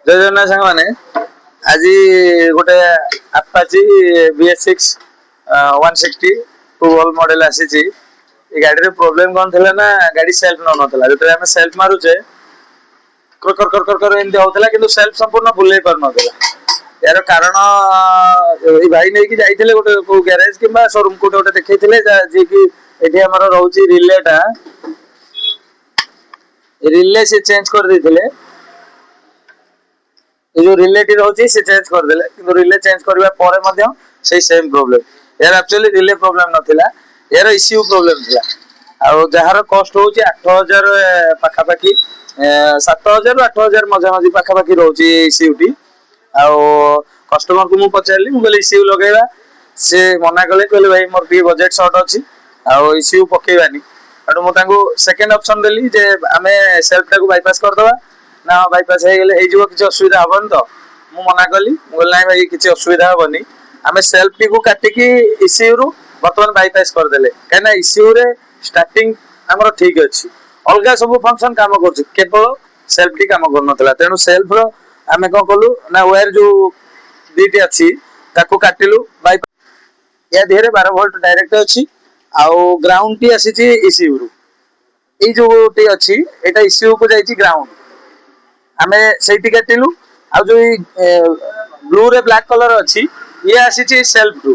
जय जगन्नाथ सांग मैंने आज गोटे Apache BS6 160 to wall model आसी गाड़ी प्रॉब्लम कौन थी ना गाड़ी सेल्फ नौ नाला जो आम सेल्फ मारुचे कर कर कर कर एमती होता कि सेल्फ संपूर्ण बुले पार नाला यार कारण ये भाई नहीं कि जाइए गोटे गैरेज कि शोरूम को गोटे देखते जी कि ये आम रोचे रिलेटा रिले से चेंज कर देते ये जो रिलेटी रोचे से चेंज कर देले कि रिले चेंज करबा परे मध्य से सेम प्रॉब्लम यार एक्चुअली रिले प्रॉब्लम नथिला यार इश्यू प्रॉब्लम थिला आ जहार कॉस्ट होची 8000 पाखा पाखी 7000 8000 मजा मजी पाखा पाखी रोची इश्यूटी आ कस्टमर को मु पचारली मु कहली इश्यू लगेबा से मना कहले भाई मोर टी बजट शॉर्ट अछि आ इश्यू पकेबानी अटो मु तांको सेकंड ऑप्शन देली जे आमे सेल्फ टाको बाईपास कर दवा ना बाईपास हो गले हो किसी असुविधा हेनी तो मु मना कली ना भाई किसी असुविधा हेनी आम सेल्फ टी को काटिकी इश्यू रु बर्तमान बाईपास करदे कहीं इश्यू रे स्टार्टिंग आमर ठीक अच्छी अलग सब फंक्शन काम कर केवल सेल्फ टी काम कर तेणु सेल्फ आम कौन कलु ना वायर जो दीटी अच्छी काटिलु बाईपास या देहरे 12 वोल्ट डायरेक्ट अच्छी आउ ग्राउंड टी आसी इश्यू रु ये जो टी अच्छी एटा इश्यू को जाइए ग्राउंड आमे सेठी काटिलु आ जो ब्लू रे ब्लैक कलर अच्छी ये आसी सेल्फ रु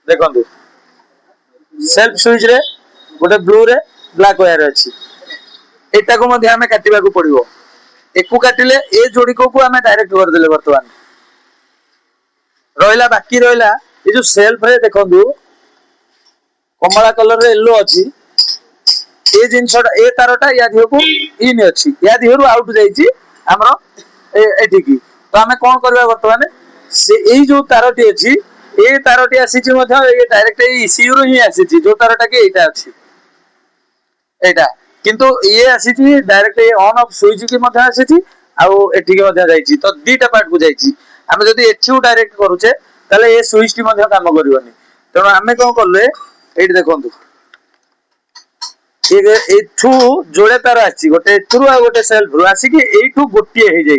देखंतु सेल्फ स्विच रे गोटे ब्लू रे ब्लैक वायर अच्छी एटा को मध्ये आमे काटिबा को पड़िबो एकु काटिले ए जोड़ी को आमे डायरेक्ट कर देले वर्तमान रहिला बाकी रहिला ये जो सेल्फ रे देखंतु कमला कलर रे येलो अच्छी ए जिनसटा ए तारटा या दिह को इन अच्छी या दिहरु आउट जाइछि हमरो एठी की तो हमें कोन करबा वर्तमान से एई जो तारटी अछि ए तारटी आसीछि मध्ये ए डायरेक्ट ए इश्यू रो ही आसीछि जो तारटा के एटा अछि एटा किंतु ये आसीछि डायरेक्ट ए ऑन ऑफ स्विच की मध्ये आसीछि आ एठी के मध्ये जाइछि तो दीटा पार्ट को जाइछि हमें जदी एचयू डायरेक्ट करूचे तले ए स्विच टी मध्ये काम करिवनी तेणु हमें कोन करले एठी देखंतु एठू जोड़े तार आसी गोटे एथरू आ गोटे सेल्फ रु आसिकी एठू गोटे हो जाइए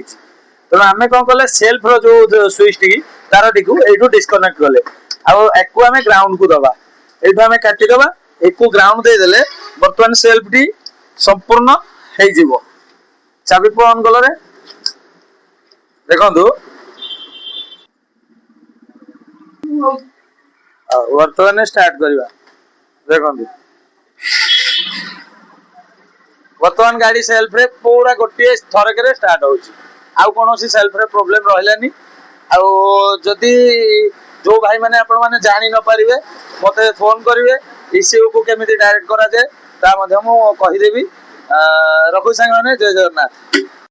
तेणु आम कौन कले सेल्फ रो जो स्विच टी तार टी एठू डिस्कनेक्ट कले आउ आम ग्राउंड को दबा एठू आम काटिदबा एकू ग्राउंड दे देले वर्तमान सेल्फ टी संपूर्ण हो जिवो चाबी ऑन कलरे देखंतु वर्तमान स्टार्ट करबा देखंतु वर्तमान गाड़ी सेल्फ रे पूरा गोटे थरक रे स्टार्ट होची आउ कौन सी सेल्फ रे प्रॉब्लम रहलानी आउ जदी जो भाई माने आपण माने जानि न परिवे मते फोन करिवे इश्यू को केमिति डायरेक्ट करा जाय ता मध्ये मु कहि देबी रखु संग माने जय जगन्नाथ।